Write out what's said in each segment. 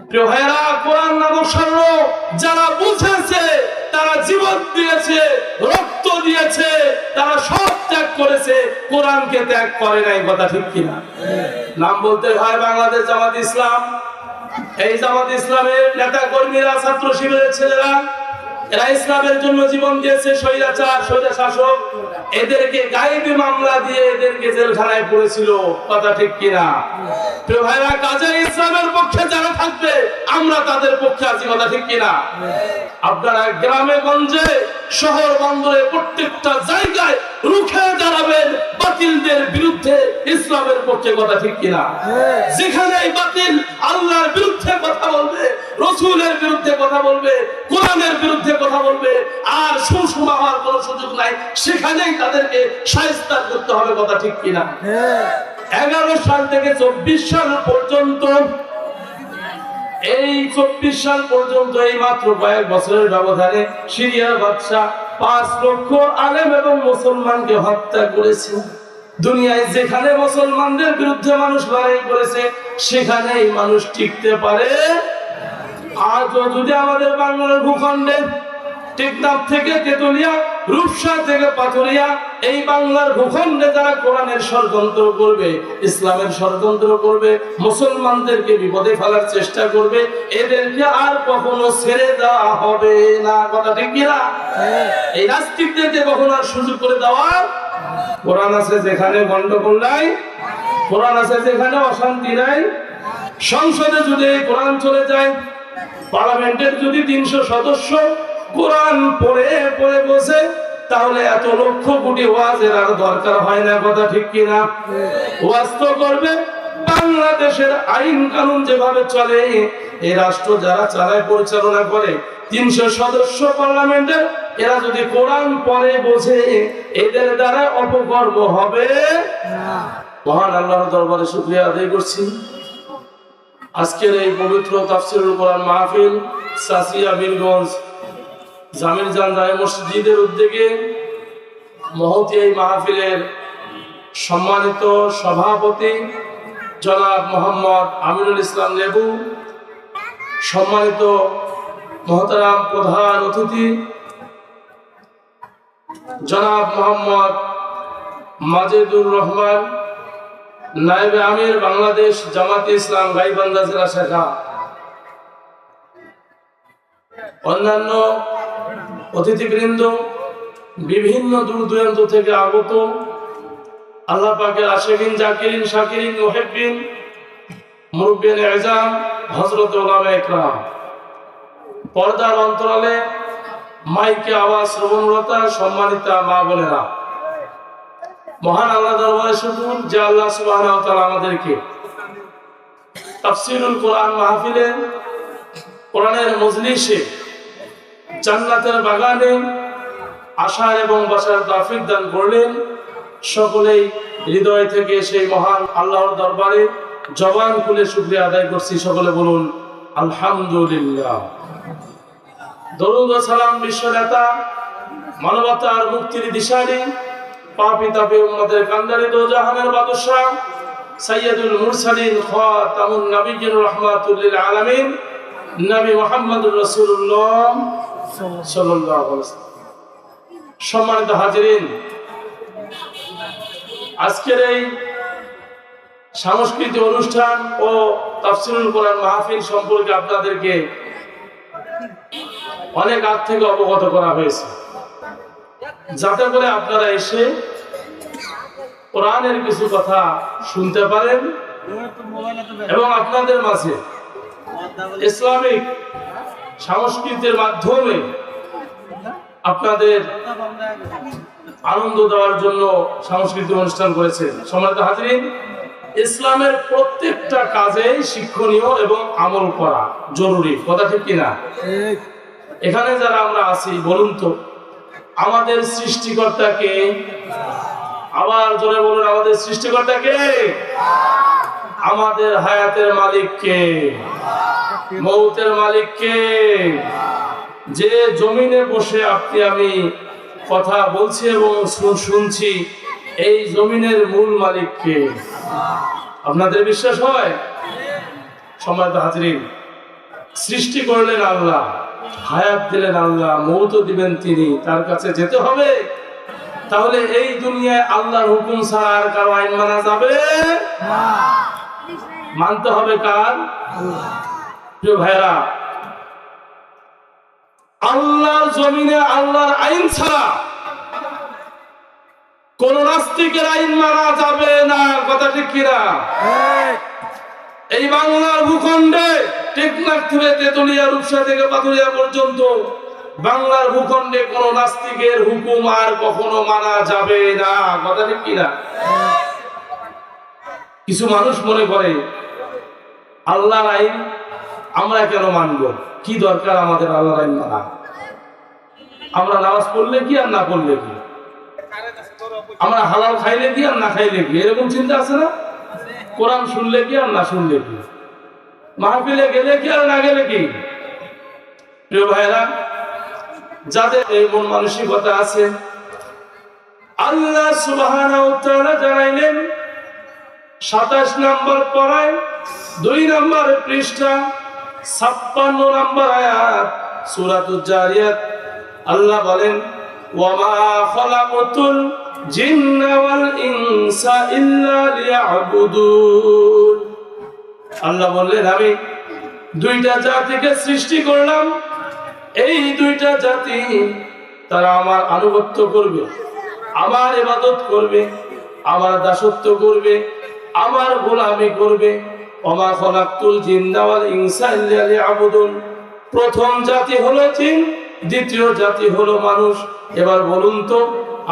প্রিয় ভাইরা, কোরআন নামক স্বর্ণ যারা বুঝেছে, তারা জীবন দিয়েছে, রক্ত দিয়েছে, তারা সব ত্যাগ করেছে, কোরআনকে ত্যাগ করে নাই। কথা ঠিক কিনা? নাম বলতে হয় বাংলাদেশ জামাত ইসলাম। এই জামাত ইসলামের নেতা কর্মীরা, ছাত্র শিবিরের ছেলেরা, এরা ইসলামের জন্য জীবন দিয়েছে। স্বৈরাচার, স্বৈরশাসক এদেরকে গায়েবী মামলা দিয়ে এদেরকে জেলখানায় পড়েছিল। কথা ঠিক কিনা? প্রিয় ভাইরা, কাজে ইসলামের পক্ষে যারা থাকবে আমরা তাদের পক্ষে আছি। কথা ঠিক কিনা? আপনারা গ্রামে গঞ্জে, শহর বন্দরে প্রত্যেকটা জায়গায় রুখে দাঁড়াবেন বাতিলদের বিরুদ্ধে, ইসলামের পক্ষে। কথা ঠিক কিনা? যেখানে বাতিল আল্লাহর বিরুদ্ধে কথা বলবে, রসুলের বিরুদ্ধে কথা বলবে, কোরআনের বিরুদ্ধে কথা বলবে, আর সুষমা হওয়ার কোনো সুযোগ নাই, সেখানেই তাদেরকে শায়েস্তা করতে হবে। কথা ঠিক কিনা? 11 সাল থেকে 24 সাল পর্যন্ত, এই 24 সাল পর্যন্ত, এই মাত্র কয়েক বছরের ব্যবধানে সিরিয়ার বাদশা 5 লক্ষ আলেম এবং মুসলমানকে হত্যা করেছে। দুনিয়ায় যেখানে মুসলমানদের বিরুদ্ধে মানুষ লড়াই করেছে, সেখানেই মানুষ টিকতে পারে। আজও যদি আমাদের বাংলার ভূখণ্ডে টেকনাফ থেকে তেতুলিয়া, রূপসা থেকে পাথুরিয়া, এই বাংলার ভূখণ্ডে যারা কোরআনের ষড়যন্ত্র করবে, ইসলামের ষড়যন্ত্র করবে, মুসলমানদেরকে বিপদে ফেলার চেষ্টা করবে, এদেরকে আর কখনো ছেড়ে দেওয়া হবে না। কথা ঠিক কিনা? এই নাস্তিকদেরকে কখনো আর সুযোগ করে দেওয়ার। কোরআন আছে যেখানে গন্ডগোল নাই, কোরআন আছে যেখানে অশান্তি নাই। সংসদে যদি কোরআন চলে যায়, পার্লামেন্টের যদি 300 সদস্য কোরআন পড়ে পড়ে বসে, তাহলে এত লক্ষ কোটি ওয়াজের আর দরকার হয় না। কথা ঠিক কিনা? ওয়াজ তো করবে। বাংলাদেশের আইন কানুন যেভাবে চলে, এই রাষ্ট্র যারা চালায়, পরিচালনা করে, 300 সদস্য পার্লামেন্টের, এরা যদি কোরআন পড়ে বোঝে, এদের দ্বারা অপকর্ম হবে না। মহান আল্লাহর দরবারে শুকরিয়া আদায় করছি। আজকের এই পবিত্র তাফসীরুল কোরআন মাহফিল সাসিয়া বীরগঞ্জ জামির জান রায় মসজিদের উদ্যোগে মহতী এই মাহফিলের সম্মানিত সভাপতি জনাব মোহাম্মদ আমিনুল ইসলাম লেবু, সম্মানিত মহতারাম প্রধান অতিথি জনাব মোহাম্মদ মাজেদুর রহমান, নায়েবে আমির বাংলাদেশ জামাতে ইসলাম গাইবান্ধা জেলা শাখা, অন্যান্য অতিথিবৃন্দ, বিভিন্ন দূর দূরান্ত থেকে আগত আল্লাহ পাকের আশিকিন, জাকিরিন, শাকিরিন, মুহিব্বিন, মুরব্বিয়ানে আযম, হযরত উলামায়ে ইকরাম, পর্দার অন্তরালে মাইকে আওয়াজ শ্রবণরতা সম্মানিতা মা বোনেরা, মহান আল্লাহ দরবারে শুকর যে আল্লাহ সুবহানাহু ওয়া তাআলা আমাদেরকে তাফসীরুল কোরআন মাহফিলে, কোরআনের মজলিসে, জান্নাতের বাগানে আসার এবং বসার তৌফিক দান করলেন। সকলেই হৃদয় থেকে সেই মহান আল্লাহর দরবারে জবান খুলে শুকরিয়া আদায় করছি। সকলে বলুন আলহামদুলিল্লাহ। দরুদ ও সালাম বিশ্ব নেতা, মানবতার মুক্তির দিশারি, পাপী তাপী উম্মতের কান্ডারি, দো জাহানের বাদশা, সাইয়্যিদুল মুরসালিন, খাতামুন নবিয়্যিন, রাহমাতুল লিল আলামিন, নবী মুহাম্মদুর রাসূলুল্লাহ সাল্লাল্লাহু আলাইহি ওয়াসাল্লাম। সম্মানিত হাজিরিন, আজকের এই সাংস্কৃতিক অনুষ্ঠান ও তাফসীরুল কোরআন মাহফিল সম্পর্কে আপনাদেরকে অনেক আগ থেকে অবগত করা হয়েছে, যাতে করে আপনারা এসে কোরআনের কিছু কথা শুনতে পারেন এবং আপনাদের মাঝে ইসলামিক সংস্কৃতির মাধ্যমে আপনাদের আনন্দ দেওয়ার জন্য সাংস্কৃতিক অনুষ্ঠান করেছেন। সম্মানিত হাজিরিন, ইসলামের প্রত্যেকটা কাজেই শিক্ষণীয় এবং আমল করা জরুরি। কথা ঠিক কিনা? এখানে যারা আমরা আছি, বলুন তো আমাদের সৃষ্টিকর্তা কে? আবার জোরে বলুন, আমাদের সৃষ্টিকর্তা কে? আমাদের হায়াতের মালিক কে? মৌতের মালিক কে? যে জমিনে বসে আপনি আমি কথা বলছি এবং শুনছি, এই জমিনের মূল মালিক কে? আপনাদের বিশ্বাস হয়? সম্মানিত হাজিরিন, সৃষ্টি করলেন আল্লাহ, হায়াত দিলেন আল্লাহ, মৌত দিবেন তিনি, তার কাছে যেতে হবে। তাহলে এই দুনিয়ায় আল্লাহর হুকুম ছাড়া আর কারো আইন মানা যাবে না, মানতে হবে কার? প্রিয় ভাইরা, আল্লাহর জমিনে আল্লাহর আইন ছাড়া কোন নাস্তিকের আইন মানা যাবে না। কথা ঠিক কিনা? এই বাংলার ভূখণ্ডে টেকনাফ থেকে তেতুলিয়া, রূপসা থেকে পাথুরিয়া পর্যন্ত বাংলার ভূখণ্ডে কোন নাস্তিকের হুকুম আর কখনো মানা যাবে না। কথা ঠিক কিনা? কিছু মানুষ মনে করে আল্লাহর আইন আমরা কেন মানব, কি দরকার আমাদের আল্লাহর আইন মানা? আমরা নামাজ পড়লে কি আর না পড়লে কি, আমরা হালাল খাইলে কি আর না খাইলে কি, এরকম চিন্তা আছে না? কোরআন শুনলে কি আর না শুনলে কি, মাহফিলে গেলে কি আর না গেলে কি? প্রিয় ভাইরা, যাদের এই মন মানসিকতা আছে, আল্লাহ সুবহানাহু ওয়া তাআলা জানাইলেন 27 নম্বর পড়ায় 2 নম্বর পৃষ্ঠা 56 নম্বর আয়াত সূরাতুল জারিয়াত। আল্লাহ বলেন, ওয়া মা খালাকাতুল জিন্না ওয়াল ইনসা ইল্লা লিয়াবুদুন। আল্লাহ বললেন, আমি দুইটা জাতিকে সৃষ্টি করলাম, এই দুইটা জাতি তারা আমার আনুগত্য করবে, আমার ইবাদত করবে, আমার দাসত্ব করবে, আমার গোলামি করবে। ওমা খালাকতুল জিন্না ওয়াল ইনসা ইল্লা লিয়াবুদুন। প্রথম জাতি হলো জিন, দ্বিতীয় জাতি হলো মানুষ। এবার বলুন তো,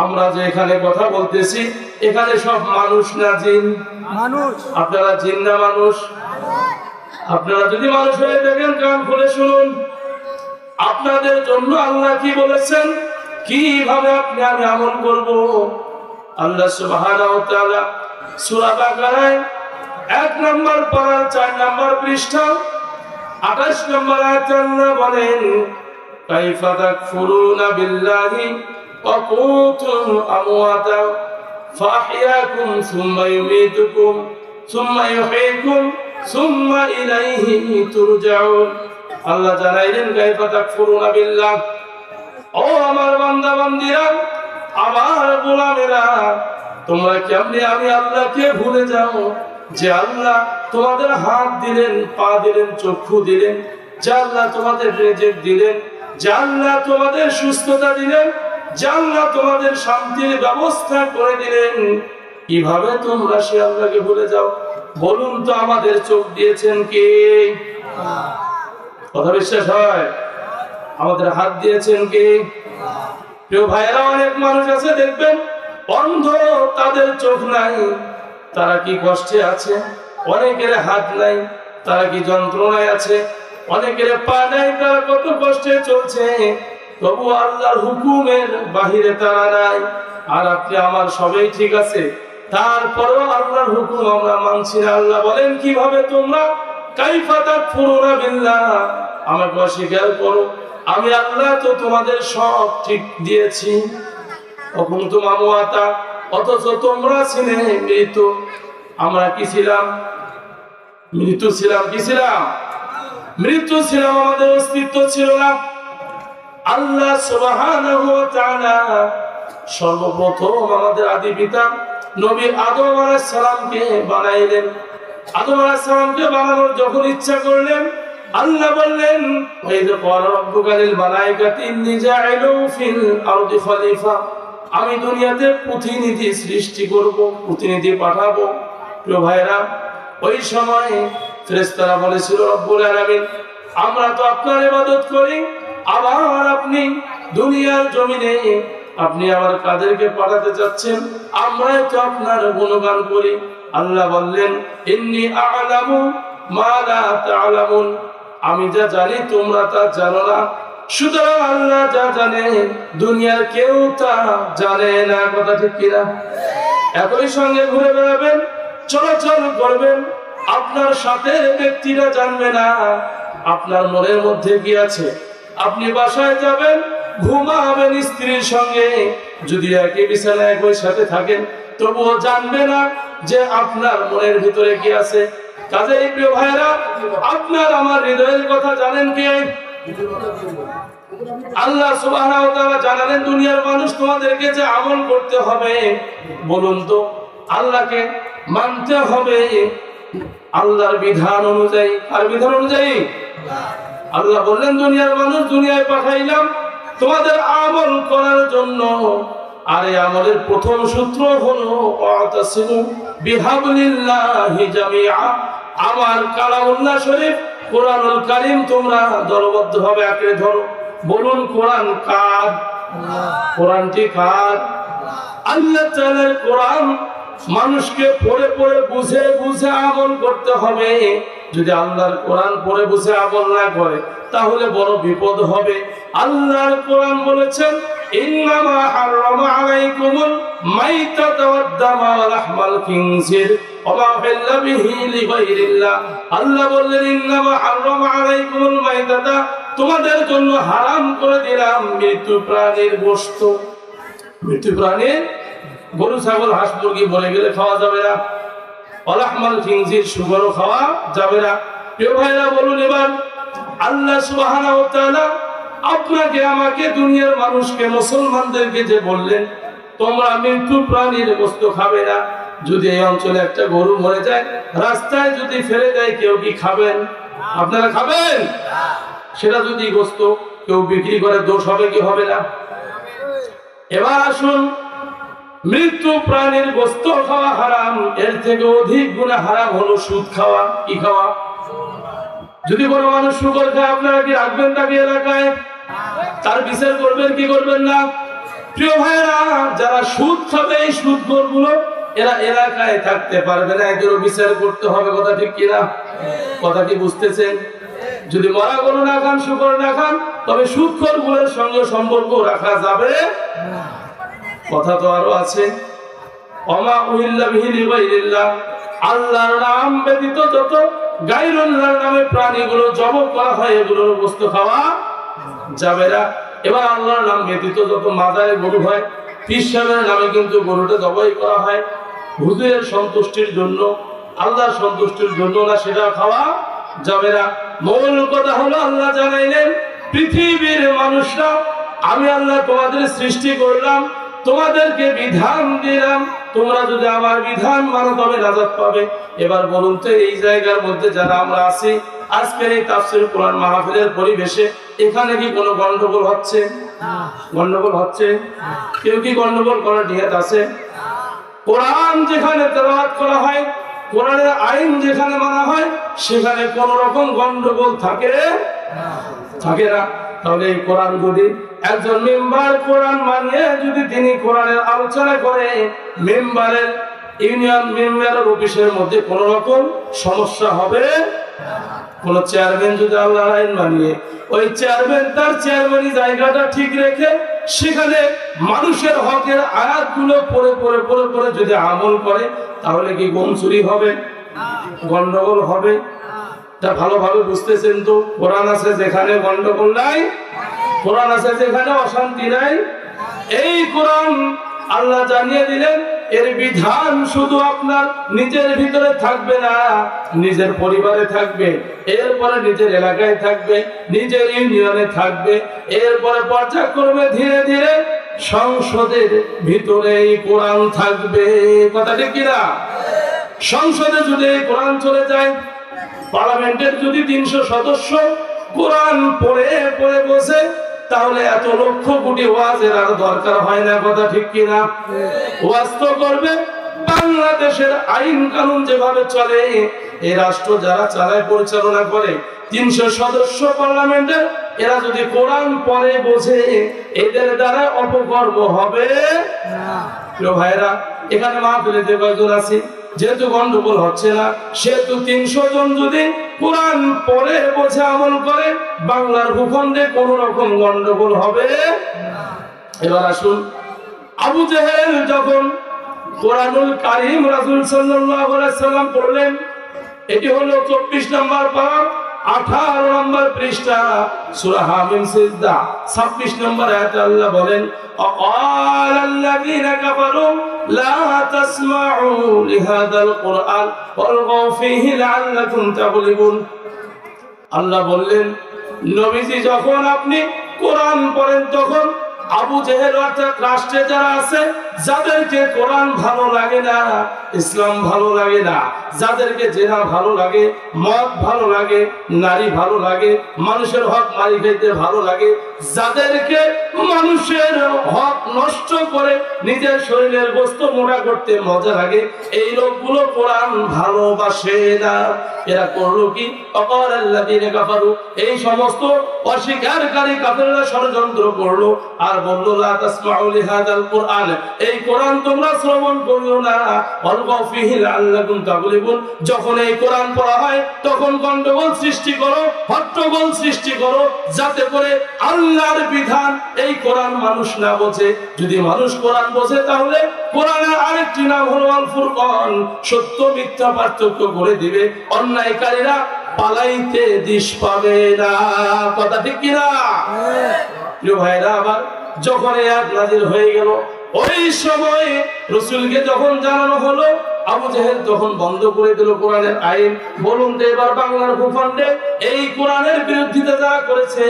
আমরা যে এখানে কথা বলতেছি, এখানে সব মানুষ না জিন? মানুষ। আপনারা জিন না মানুষ? আপনারা যদি মানুষ হয়ে থাকেন, কান খুলে শুনুন। আপনাদের জন্য আল্লাহ কি বলেছেন, কিভাবে আপনি আমি আমল করব। আল্লাহ সুবহানাহু ওয়া তাআলা সূরা বাকারায় 1 নম্বর পারা 4 নম্বর পৃষ্ঠা 28 নম্বর আয়াতে আল্লাহ বলেন, কাইফা তাকফুরুনা বিল্লাহি ওয়া কুনতুম আমওয়াতা ফাহইয়াকুম সুম্মা ইউমীতুকুম সুম্মা ইউহয়িকুম সুম্মা ইলাইহি তুরজাউন। আল্লাহ জানাইলেন, কাইফা তাকফুরুনা বিল্লাহ, ও আমার বান্দা বান্দীরা, আমার গোলামেরা, তোমরা কেমনে আমি আল্লাহকে ভুলে যাও, যে আল্লাহ তোমাদের হাত দিলেন, পা দিলেন, চক্ষু দিলেন, যে আল্লাহ তোমাদের রিজিক দিলেন, যে আল্লাহ তোমাদের সুস্থতা দিলেন, যে আল্লাহ তোমাদের শান্তির ব্যবস্থা করে দিলেন, কিভাবে তোমরা সে আল্লাহকে ভুলে যাও? বলুন তো, আমাদের চোখ দিয়েছেন কে? কথা বিশ্বাস হয়? আমাদের হাত দিয়েছেন কে? প্রিয় ভাইরা, অনেক মানুষ আছে দেখবেন অন্ধ, তাদের চোখ নাই, তারা কি কষ্টে আছে। অনেকের হাত নাই, তারা কি যন্ত্রণায় আছে। অনেকের পা নাই, তারা কত কষ্টে চলছে, তবু আল্লাহর হুকুমের বাহিরে তারা নাই। আর আপনি আমার সবই ঠিক আছে, তারপরেও আল্লাহর হুকুম আমরা মানছি না। আল্লাহ বলেন, কিভাবে তোমরা কাইফা তাকফুরুনা বিল্লাহ, আমাকে অস্বীকার করো, আমি আল্লাহ তো তোমাদের সব ঠিক দিয়েছি। অকুনতুম আমওয়াতা, অথচ তোমরা ছিলে মৃত। আমরা কি ছিলাম? মৃত্যু ছিলাম। কি ছিলাম? মৃত্যু ছিলাম, আমাদের অস্তিত্ব ছিল না। আল্লাহ সুবহানাহু ওয়া তাআলা সর্বপ্রথম আমাদের আদি পিতা নবী আদম আলাইহিস সালামকে বানাইলেন। আদম আলাইহিস সালামকে বানানোর যখন ইচ্ছা করলেন, আল্লাহ বললেন, ওয়াইযা ক্বালা রাব্বুকা লিল মালাইকাতি ইন্নী জাইলুন ফিল আরদি খলিফা, আমি দুনিয়াতে প্রতিনিধি সৃষ্টি করব, প্রতিনিধি পাঠাবো। প্রিয় ভাইরা, ওই সময় ফেরেশতারা বলেছিল, রব্বুল আলামিন, আমরা তো আপনার ইবাদত করি, আবার আপনি দুনিয়ার জমিনে আপনি আবার কাদেরকে পাঠাতে চাচ্ছেন? আমরাই তো আপনার গুণগান করি। আল্লাহ বললেন, ইন্নী আ'লামু মা লা তা'লামুন, আমি যা জানি তোমরা তা জানো না। সুতরাং আল্লাহ যা জানে দুনিয়ার কেউ তা জানে না। কথা ঠিক কিনা? একই সঙ্গে ঘুরে বেড়াবেন, চলাচল করবেন, আপনার সাথে ব্যক্তিরা জানবে না আপনার মনের মধ্যে কি আছে। আপনি বাসায় যাবেন, ঘুমাবেন স্ত্রীর সঙ্গে, যদি একই বিছানায় একই সাথে থাকেন, তবুও জানবে না যে আপনার মনের ভিতরে কি আছে। কাজেই প্রিয় ভাইরা, আপনার আমার হৃদয়ের কথা জানেন কে? আল্লাহ সুবহানাহু ওয়া তাআলা জানালেন দুনিয়ার মানুষ তোমাদেরকে যে আমল করতে হবে, বলুন তো আল্লাহকে মানতে হবে আল্লাহর বিধান অনুযায়ী। আর বিধান অনুযায়ী আল্লাহ বললেন দুনিয়ার মানুষ দুনিয়ায় পাঠাইলাম তোমাদের আমল করার জন্য। আর এই আমলের প্রথম সূত্র হলো ওয়াতাসিমু বিহাবলিল্লাহি জামিআ। আমার কালামুল্লাহ শরীফ কোরআনুল কারীম তোমরা দলবদ্ধভাবে আঁকড়ে ধরো। বলুন কোরআন কার? কোরআনটি কার? আল্লাহ তাআলার কোরআন। মানুষকে পড়ে পড়ে বুঝে বুঝে আমল করতে হবে। যদি আল্লাহর কোরআন পড়ে বুঝে আমল না করে তাহলে বড় বিপদ হবে। আল্লাহর কোরআন বলেছেন ইন্নামা হারামা আলাইকুমুল মাইতাতা ওয়াদ দামা ওয়া লাহমাল খিনজির ওয়া মা উহিল্লা বিহি লিগাইরিল্লাহ। আল্লাহ বললেন ইন্নামা হারামা আলাইকুমুল মাইতাতা, তোমাদের জন্য হারাম করে দিলাম মৃত প্রাণীর গোশত। মৃত প্রাণীর গরু ছাগল হাঁস মুরগি মরে গেলে খাওয়া যাবে না। ওয়া লাহমাল খিনজির সুগরও খাওয়া যাবে না। প্রিয় ভাইরা বলুন এবার আল্লাহ সুবহানাহু ওয়া তাআলা আপনাকে আমাকে দুনিয়ার মানুষকে মুসলমানদেরকে যে বললেন তোমরা মৃত্যু প্রাণীর গোশত খাবে না। যদি এই অঞ্চলে একটা গরু মরে যায় রাস্তায় যদি ফেলে দেয় কেউ কি খাবেন? আপনারা খাবেন? সেটা যদি গোশত কেউ বিক্রি করে দোষ হবে কি হবে না? এবার আসুন, মৃত্যু প্রাণীর গোশত খাওয়া হারাম, এর থেকে অধিক গুনাহ হারাম হলো সুদ খাওয়া। কি খাওয়া? যদি কোনো মানুষ শুকর খায় আপনারা কি রাখবেন তাকে এলাকায়? তার বিচার করবেন কি করবেন না? প্রিয় ভাইরা, যারা সুদ খাবে এই সুদখোরগুলো এরা এলাকায় থাকতে পারবে না, এদেরও বিচার করতে হবে। কথা ঠিক কিনা? কথা কি বুঝতেছেন? যদি মরা গরু না খান শুকর না খান তবে সুদখোরগুলোর সঙ্গে সম্পর্ক রাখা যাবে না। কথা তো আরো আছে ওমা উহিল্লা বিহি লিগাইরিল্লাহ, আল্লাহর নাম ব্যতীত যত গায়রুল্লাহর নামে প্রাণীগুলো জবাই করা হয় এগুলোর গোশত খাওয়া যাবে না। এবার আল্লাহর নাম ব্যতীত যত মাজারে গরু হয়, পীর সাহেবের নামে কিন্তু গরুটা জবাই করা হয় হুজুরের সন্তুষ্টির জন্য, আল্লাহর সন্তুষ্টির জন্য না, সেটা খাওয়া যাবে না। মূল কথা হলো আল্লাহ জানাইলেন পৃথিবীর মানুষরা আমি আল্লাহ তোমাদের সৃষ্টি করলাম, তোমাদেরকে বিধান দিলাম, তোমরা যদি আমার বিধান মানো তবে নাজাত পাবে। এবার বলুন তো এই জায়গার মধ্যে যারা আমরা আছি আজকের এই তাফসীর কোরআন মাহফিলের পরিবেশে এখানে কি কোনো গন্ডগোল হচ্ছে? গন্ডগোল হচ্ছে? কেউ কি গন্ডগোল করার নিয়ত আছে? কোরআন যেখানে তেলাওয়াত করা হয়, কোরআনের আইন যেখানে মানা হয় সেখানে কোন রকম গন্ডগোল থাকে না। তাহলে এই কোরআন যদি একজন মেম্বার কোরআন মানিয়ে যদি তিনি কোরআনের আলোচনা করে মেম্বারের ইউনিয়ন মেম্বারের অফিসের মধ্যে কোন রকম সমস্যা হবে? কোন চেয়ারম্যান যদি আল্লাহর আইন মানিয়ে ওই চেয়ারম্যান তার চেয়ারম্যানি জায়গাটা ঠিক রেখে সেখানে মানুষের হকের আয়াতগুলো পড়ে পড়ে পড়ে পড়ে যদি আমল করে তাহলে কি গম চুরি হবে? গন্ডগোল হবে? তা ভালোভাবে বুঝতেছেন তো? কোরআন আছে যেখানে গন্ডগোল নাই, কোরআন আছে যেখানে অশান্তি নাই। এই কোরআন আল্লাহ জানিয়ে দিলেন এর বিধান শুধু আপনার নিজের ভিতরে থাকবে না, নিজের পরিবারে থাকবে, এরপরে নিজের এলাকায় থাকবে, নিজের ইউনিয়নে থাকবে, এরপরে পর্যায়ক্রমে ধীরে ধীরে সংসদের ভিতরে এই কোরআন থাকবে। কথা ঠিক কিনা? সংসদে যদি এই কোরআন চলে যায়, পার্লামেন্টের যদি 300 সদস্য কোরআন পড়ে পড়ে বসে তাহলে এত লক্ষ কোটি ওয়াজের আর দরকার হয় না। কথা ঠিক কিনা? ওয়াজ তো করবে বাংলাদেশের আইন কানুন যেভাবে চলে এই রাষ্ট্র যারা চালায় পরিচালনা করে 300 সদস্য পার্লামেন্টের, এরা যদি কোরআন পড়ে বোঝে এদের দ্বারা অপকর্ম হবে না। প্রিয় ভাইরা, এখানে মাহফিলে যে কয়েকজন আছি যেহেতু গন্ডগোল হচ্ছে না সেহেতু 300 জন যদি কোরআন পড়ে বোঝে আমল করে বাংলার ভূখণ্ডে কোন রকম গন্ডগোল হবে না। এবার আসুন, আবু জেহেল যখন কোরআনুল কারীম রাসূল সাল্লাল্লাহু আলাইহি সাল্লাম পড়লেন, এটি হলো 24 নম্বর পারা 18 নম্বর পৃষ্ঠা সূরা হামিম সিজদা 26 নম্বর আয়াতে আল্লাহ বলেন وقال الذين كفروا لا تسمعوا لهذا القرآن والغوا فيه لعلكم تغلبون আল্লাহ বললেন নবীজি যখন আপনি কোরআন পড়েন তখন আবু জেহেল অর্থাৎ রাষ্ট্রে যারা আছে যাদেরকে কোরআন ভালো লাগে না, ইসলাম ভালো লাগে না, যাদেরকে জেনা ভালো লাগে, মদ ভালো লাগে, নারী ভালো লাগে, মানুষের হক মারি খাইতে ভালো লাগে, যাদেরকে মানুষের হক নষ্ট করে নিজের শরীরের গোশত মোটা করতে মজা লাগে, এই লোকগুলো কোরআন ভালোবাসে না। এরা করলো কি? অকালাল্লাযীনা কাফারু, এই সমস্ত অস্বীকারী কাফেররা ষড়যন্ত্র করলো আর বলল লা তাসমাউ লিহাদাল কুরআন, এই কোরআন তোমরা শ্রবণ করিও না, ওয়ালগাউ ফীহি লাআল্লাকুম তাগলিবুন। যখন এই কোরআন পড়া হয় তখন গন্ডগোল সৃষ্টি করো, হট্টগোল সৃষ্টি করো, যাতে করে আল্লাহর বিধান এই কোরআন মানুষ না বোঝে। যদি মানুষ কোরআন বোঝে তাহলে কোরআনের আরেকটি নাম হলো আল ফুরকান, সত্য মিথ্যা পার্থক্য করে দিবে, অন্যায়কারীরা পালাইতে দিশ পাবে না। কথা ঠিক কিনা? প্রিয় ভাইরা আমার, যখন এই আয়াত নাযিল হয়ে গেল ওই সময় রাসূলকে যখন জানানো হলো, আবু জেহেল তখন বন্ধ করে দিল কোরআনের আইন। বলুন তো এবার বাংলার ভূখণ্ডে এই কোরআনের বিরোধিতা যারা করেছে,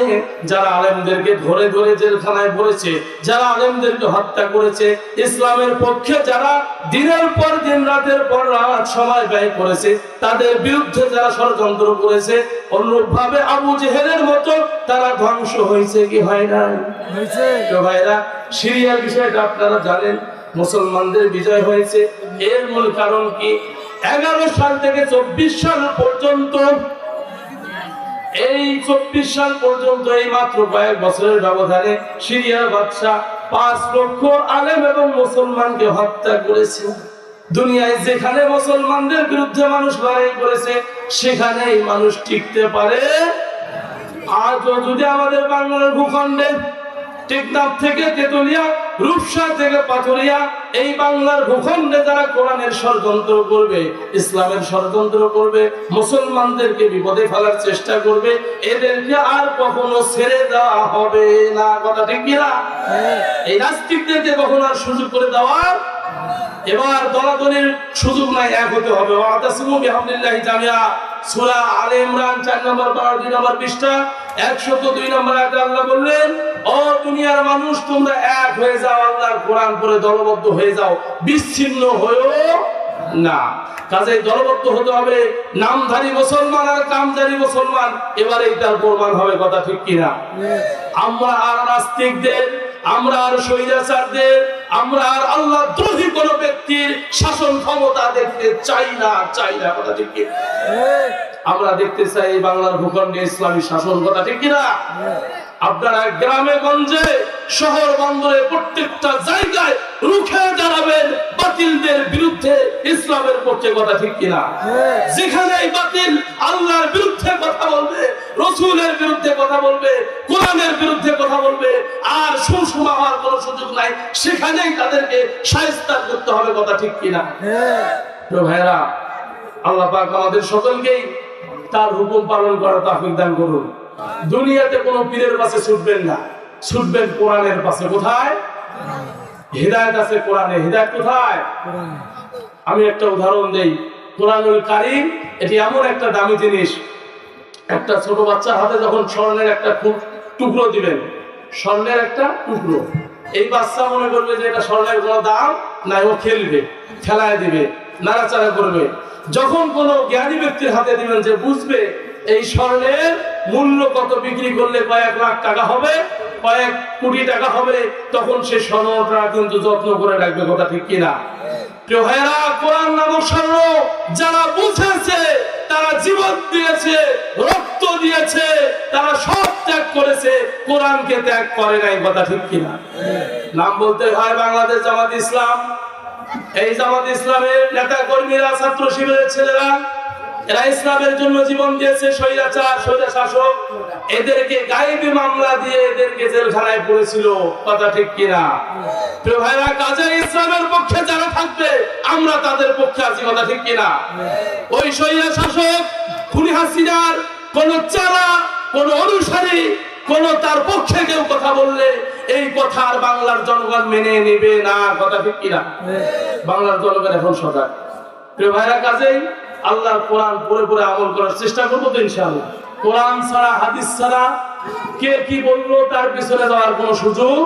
যারা আলেমদেরকে ধরে ধরে জেলখানায় ভরেছে, যারা আলেমদেরকে হত্যা করেছে, ইসলামের পক্ষে যারা দিনের পর দিন রাতের পর রাত সময় ব্যয় করেছে, তাদের বিরুদ্ধে যারা ষড়যন্ত্র করেছে, অনুরূপভাবে আবু জেহেলের মতো তারা ধ্বংস হয়েছে কি হয় না? তো ভাইরা, সিরিয়ার বিষয়টা আপনারা জানেন, মুসলমানদের বিজয় হয়েছে। এর মূল কারণ কি? 11 সাল থেকে 24 সাল পর্যন্ত, এই 24 সাল পর্যন্ত এই মাত্র কয়েক বছরের ব্যবধানে সিরিয়ার বাদশা 5 লক্ষ আলেম এবং মুসলমানকে হত্যা করেছে। দুনিয়ায় যেখানে মুসলমানদের বিরুদ্ধে মানুষ লড়াই করেছে সেখানেই মানুষ টিকতে পারে। আজও যদি আমাদের বাংলার ভূখণ্ডে টেকনাফ থেকে তেতুলিয়া, রূপসা থেকে পাথুরিয়া, এই বাংলার ভূখণ্ডে যারা কোরআনের ষড়যন্ত্র করবে, ইসলামের ষড়যন্ত্র করবে, মুসলমানদেরকে বিপদে ফেলার চেষ্টা করবে, এদেরকে আর কখনো ছেড়ে দেওয়া হবে না। কথা ঠিক কিনা? এই নাস্তিকদেরকে কখনো আর সুযোগ করে দেওয়া, এবার দলাদলির সুযোগ নাই, এক হতে হবে। ওয়াতাসিমু বিহামদিল্লাহি জামিআ, সূরা আলে ইমরান 4 নম্বর 2 নম্বর পৃষ্ঠা 102 নম্বর আয়াতে আল্লাহ বললেন, ও দুনিয়ার মানুষ, তোমরা এক হয়ে যাও, আল্লাহর কোরআন পড়ে দলবদ্ধ হয়ে যাও, বিচ্ছিন্ন হয়ো না। কাজেই দলবদ্ধ হতে হবে। নামধারী মুসলমান আর কামধারী মুসলমান, এবার এইটার প্রমাণ হবে। কথা ঠিক কিনা? আমরা আর নাস্তিকদের, আমরা আর স্বৈরাচারদের, আমরা আর আল্লাহ দ্রোহী কোন ব্যক্তির শাসন ক্ষমতা দেখতে চাই না। কথা ঠিক কিনা? আমরা দেখতে চাই বাংলার ভূখণ্ডে ইসলামী শাসন। কথা ঠিক কিনা? আপনারা গ্রামে গঞ্জে শহর বন্দরে প্রত্যেকটা জায়গায় রুখে দাঁড়াবেন বাতিলদের বিরুদ্ধে, ইসলামের পক্ষে। কথা ঠিক কিনা? যেখানে বাতিল আল্লাহর বিরুদ্ধে কথা বলবে, রাসূলের বিরুদ্ধে কথা বলবে, কোরআনের বিরুদ্ধে কথা বলবে, আর সুষমা হওয়ার কোনো সুযোগ নাই, সেখানেই তাদেরকে শায়েস্তা করতে হবে। কথা ঠিক কিনা? তো ভাইরা, আল্লাহ পাক আমাদের সকলকেই তার হুকুম পালন করার তৌফিক দান করুন। দুনিয়াতে কোনো পীরের পাশে ছুটবেন না, ছুটবেন কোরআনের পাশে। কোথায়? হিদায়াত আছে কোরআনে। হিদায়াত কোথায়? আমি একটা উদাহরণ দেই। কোরআনুল কারীম এটি এমন একটা দামি জিনিস, একটা ছোট বাচ্চার হাতে যখন স্বর্ণের একটা টুকরো দিবেন, স্বর্ণের একটা টুকরো, এই বাচ্চা মনে করবে যে এটা স্বর্ণের কোনো দাম নাই, ও খেলবে, খেলায় দিবে, নাড়াচাড়া করবে। যখন কোনো জ্ঞানী ব্যক্তির হাতে দিবেন, যে বুঝবে এই স্বর্ণের মূল্য কত, বিক্রি করলে কয়েক লাখ টাকা হবে, কয়েক কোটি টাকা হবে, তখন সে স্বর্ণটা কিন্তু যত্ন করে রাখবে। কথা ঠিক কিনা? প্রিয় ভাইরা, কোরআন নামক স্বর্ণ যারা বুঝেছে, তারা জীবন দিয়েছে, রক্ত দিয়েছে, তারা সব ত্যাগ করেছে, কোরআনকে ত্যাগ করে নাই। কথা ঠিক কিনা? নাম বলতে হয় বাংলাদেশ জামাত ইসলাম। এই জামাত ইসলামের নেতা কর্মীরা, ছাত্র শিবিরের ছেলেরা, এরা ইসলামের জন্য জীবন দিয়েছে। স্বৈরাচার, স্বৈরশাসক এদেরকে গায়েবী মামলা দিয়ে এদেরকে জেলখানায় পড়েছিল। কথা ঠিক কিনা? প্রিয় ভাইরা, কাজে ইসলামের পক্ষে যারা থাকবে, আমরা তাদের পক্ষে আছি। কথা ঠিক কিনা? ওই স্বৈরশাসক খুনি হাসিনার কোন চারা, কোন অনুসারী, কোন তার পক্ষে কেউ কথা বললে এই কথা আর বাংলার জনগণ মেনে নেবে না। কথা ঠিক কিনা? বাংলার জনগণ এখন সজাগ। প্রিয় ভাইরা, কাজেই আল্লাহর কোরআন পড়ে পড়ে আমল করার চেষ্টা করবো তো ইনশাআল্লাহ। কোরআন ছাড়া, হাদিস ছাড়া কে কি বললো তার পিছনে যাওয়ার কোনো সুযোগ